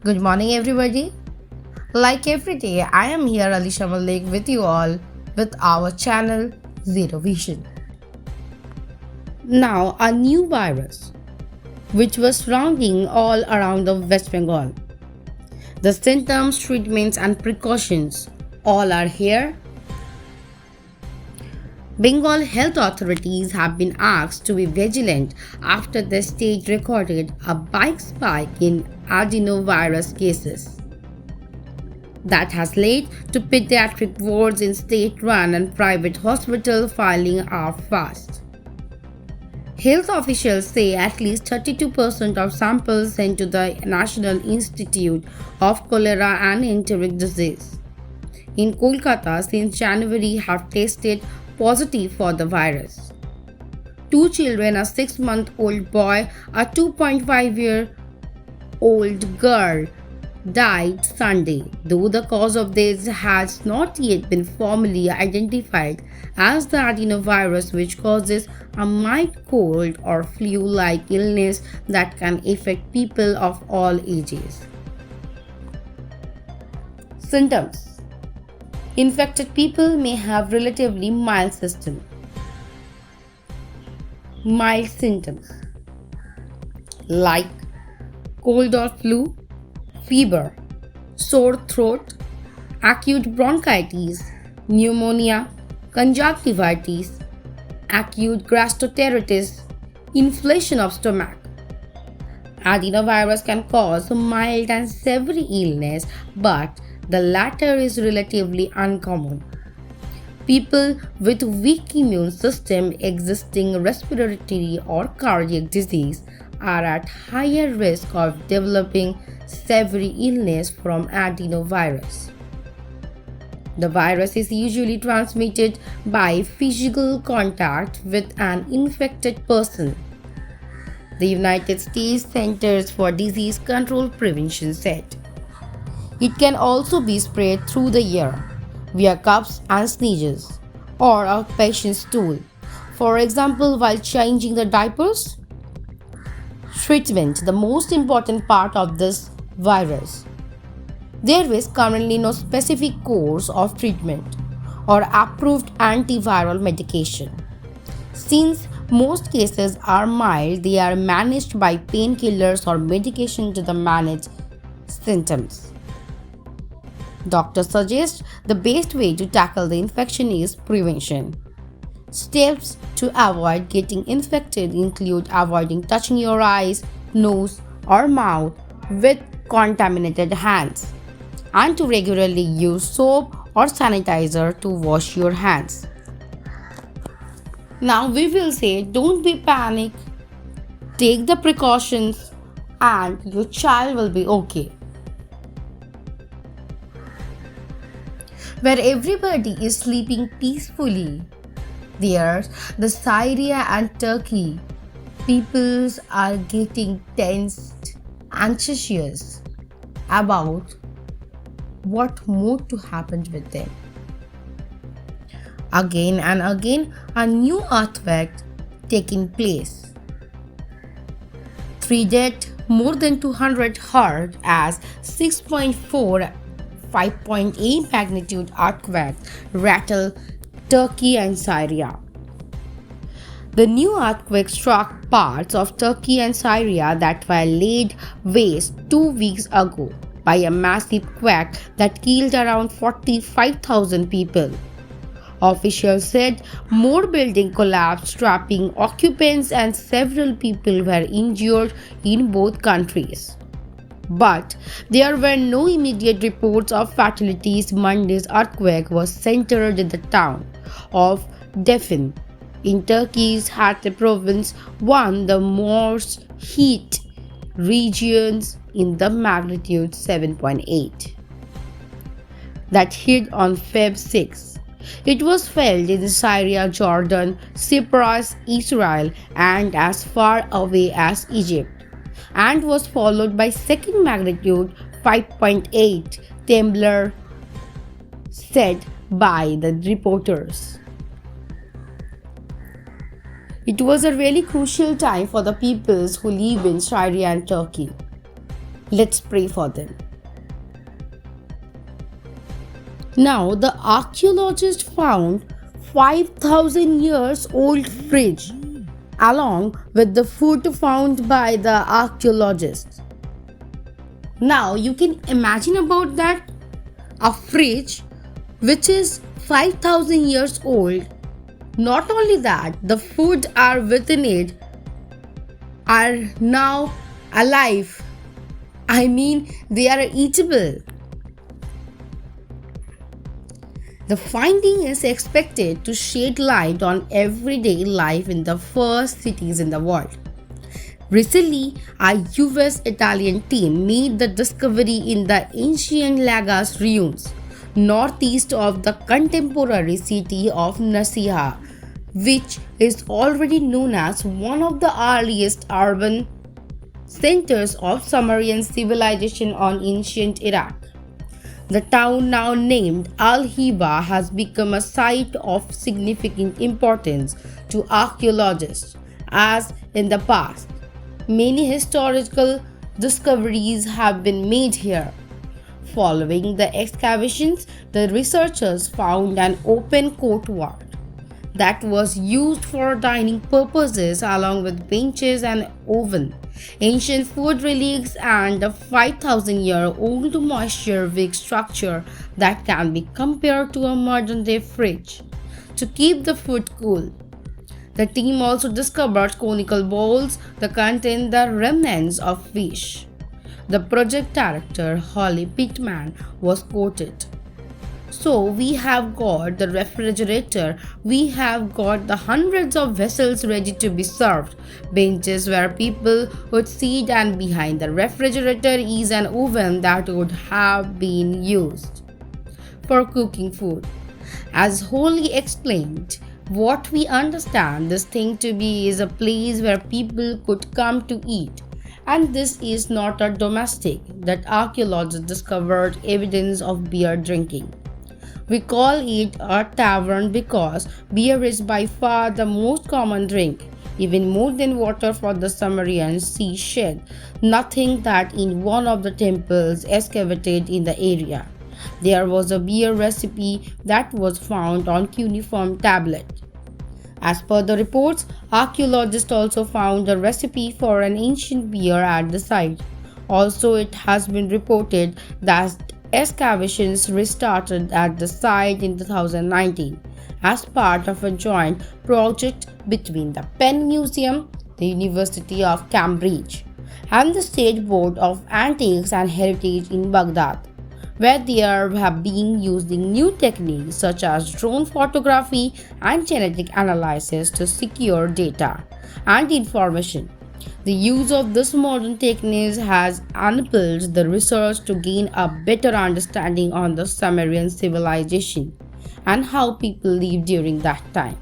Good morning, everybody. Like every day, I am here, Alisha Malik, with you all with our channel Zero Vision. Now, a new virus which was surrounding all around the West Bengal. The symptoms, treatments, and precautions all are here. Bengal health authorities have been asked to be vigilant after the state recorded a big spike in adenovirus cases. That has led to pediatric wards in state-run and private hospitals filing up fast. Health officials say at least 32% of samples sent to the National Institute of Cholera and Enteric Disease in Kolkata since January have tested positive for the virus. 2 children, a 6-month-old boy, a 2.5-year-old girl, died Sunday, though the cause of this has not yet been formally identified as the adenovirus, which causes a mild cold or flu-like illness that can affect people of all ages. Symptoms: infected people may have relatively mild symptoms like cold or flu, fever, sore throat, acute bronchitis, pneumonia, conjunctivitis, acute gastroenteritis, inflammation of stomach. Adenovirus can cause mild and severe illness, but the latter is relatively uncommon. People with weak immune system, existing respiratory or cardiac disease are at higher risk of developing severe illness from adenovirus. The virus is usually transmitted by physical contact with an infected person. The United States Centers for Disease Control Prevention said. It can also be spread through the air, via coughs and sneezes, or a patient's stool, for example while changing the diapers. Treatment: the most important part of this virus. There is currently no specific course of treatment or approved antiviral medication. Since most cases are mild, they are managed by painkillers or medication to manage symptoms. Doctors suggest the best way to tackle the infection is prevention. Steps to avoid getting infected include avoiding touching your eyes, nose, or mouth with contaminated hands, and to regularly use soap or sanitizer to wash your hands. Now we will say, don't be panic, take the precautions, and your child will be okay. Where everybody is sleeping peacefully, there, the Syria and Turkey peoples are getting tensed, anxious about what more to happen with them. Again and again, a new earthquake taking place. 3 dead, more than 200 hurt as 6.4 5.8 magnitude earthquake rattled Turkey and Syria. The new earthquake struck parts of Turkey and Syria that were laid waste 2 weeks ago by a massive quake that killed around 45,000 people. Officials said more buildings collapsed, trapping occupants, and several people were injured in both countries. But there were no immediate reports of fatalities. Monday's earthquake was centered in the town of Defin in Turkey's Hatay province, one of the most hit regions in the magnitude 7.8 that hit on Feb 6. It was felt in Syria, Jordan, Cyprus, Israel, and as far away as Egypt, and was followed by second magnitude 5.8, Tumblr said by the reporters. It was a really crucial time for the peoples who live in Syria and Turkey. Let's pray for them. Now, the archaeologists found 5,000 years old fridge along with the food found by the archaeologists. Now, you can imagine about that, a fridge which is 5,000 years old. Not only that, the food are within it are now alive. I mean, they are eatable. The finding is expected to shed light on everyday life in the first cities in the world. Recently, a US-Italian team made the discovery in the ancient Lagos ruins, northeast of the contemporary city of Nasiha, which is already known as one of the earliest urban centers of Sumerian civilization on ancient Iraq. The town, now named Al-Hiba, has become a site of significant importance to archaeologists, as in the past, many historical discoveries have been made here. Following the excavations, the researchers found an open courtyard that was used for dining purposes along with benches and oven, ancient food relics, and a 5,000-year-old moisture-wicking structure that can be compared to a modern-day fridge to keep the food cool. The team also discovered conical bowls that contain the remnants of fish. The project director, Holly Pittman, was quoted. So we have got the refrigerator, we have got the hundreds of vessels ready to be served, benches where people would sit, and behind the refrigerator is an oven that would have been used for cooking food. As Holly explained, what we understand this thing to be is a place where people could come to eat. And this is not a domestic that archaeologists discovered evidence of beer drinking. We call it a tavern because beer is by far the most common drink, even more than water for the Sumerians. See shed, nothing that in one of the temples excavated in the area. There was a beer recipe that was found on cuneiform tablet. As per the reports, archaeologists also found a recipe for an ancient beer at the site. Also, it has been reported that excavations restarted at the site in 2019 as part of a joint project between the Penn Museum, the University of Cambridge, and the State Board of Antiques and Heritage in Baghdad, where they have been using new techniques such as drone photography and genetic analysis to secure data and information. The use of this modern techniques has enabled the research to gain a better understanding on the Sumerian civilization and how people lived during that time.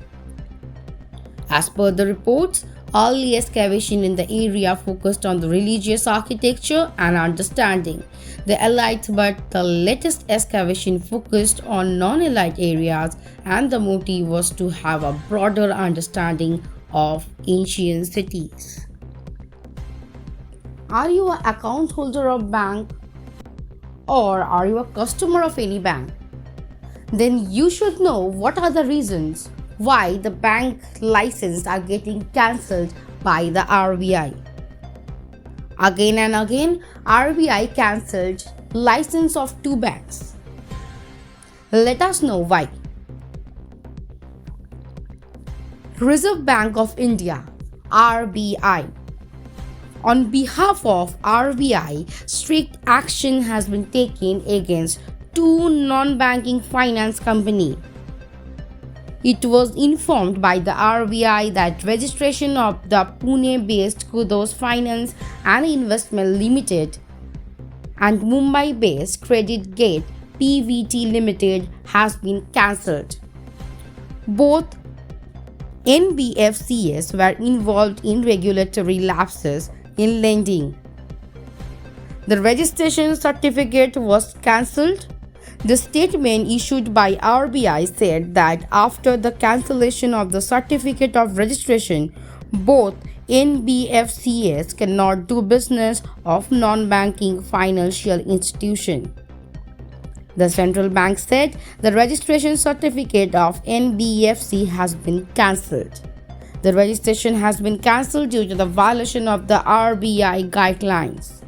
As per the reports, early excavation in the area focused on the religious architecture and understanding the elite, but the latest excavation focused on non-elite areas, and the motive was to have a broader understanding of ancient cities. Are you an account holder of bank, or are you a customer of any bank? Then you should know what are the reasons why the bank licenses are getting cancelled by the RBI. Again and again, RBI cancelled license of 2 banks. Let us know why. Reserve Bank of India, RBI. On behalf of RBI, strict action has been taken against 2 non-banking finance companies. It was informed by the RBI that registration of the Pune-based Kudos Finance and Investment Limited and Mumbai-based Credit Gate PVT Limited has been cancelled. Both NBFCs were involved in regulatory lapses in lending. The registration certificate was cancelled. The statement issued by RBI said that after the cancellation of the certificate of registration, both NBFCs cannot do business of non-banking financial institution. The central bank said the registration certificate of NBFC has been cancelled. The registration has been cancelled due to the violation of the RBI guidelines.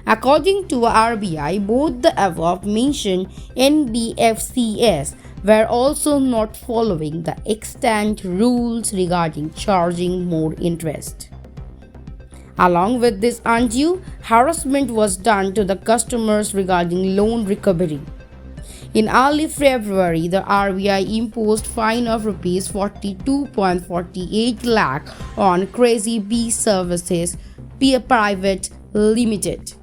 According to RBI, both the above mentioned NBFCs were also not following the extant rules regarding charging more interest. Along with this undue harassment was done to the customers regarding loan recovery. In early February, the RBI imposed fine of Rs 42.48 lakh on Crazy Bee Services Private Limited.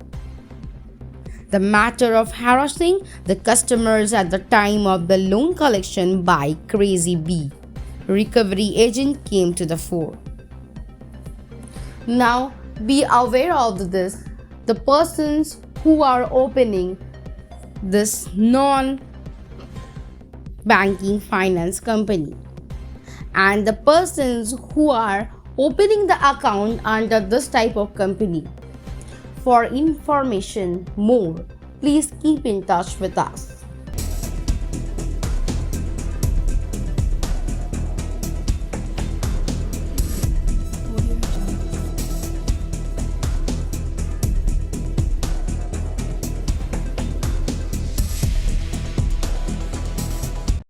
The matter of harassing the customers at the time of the loan collection by Crazy Bee recovery agent came to the fore. Now, be aware of this. The persons who are opening this non-banking finance company and the persons who are opening the account under this type of company. For information more, please keep in touch with us.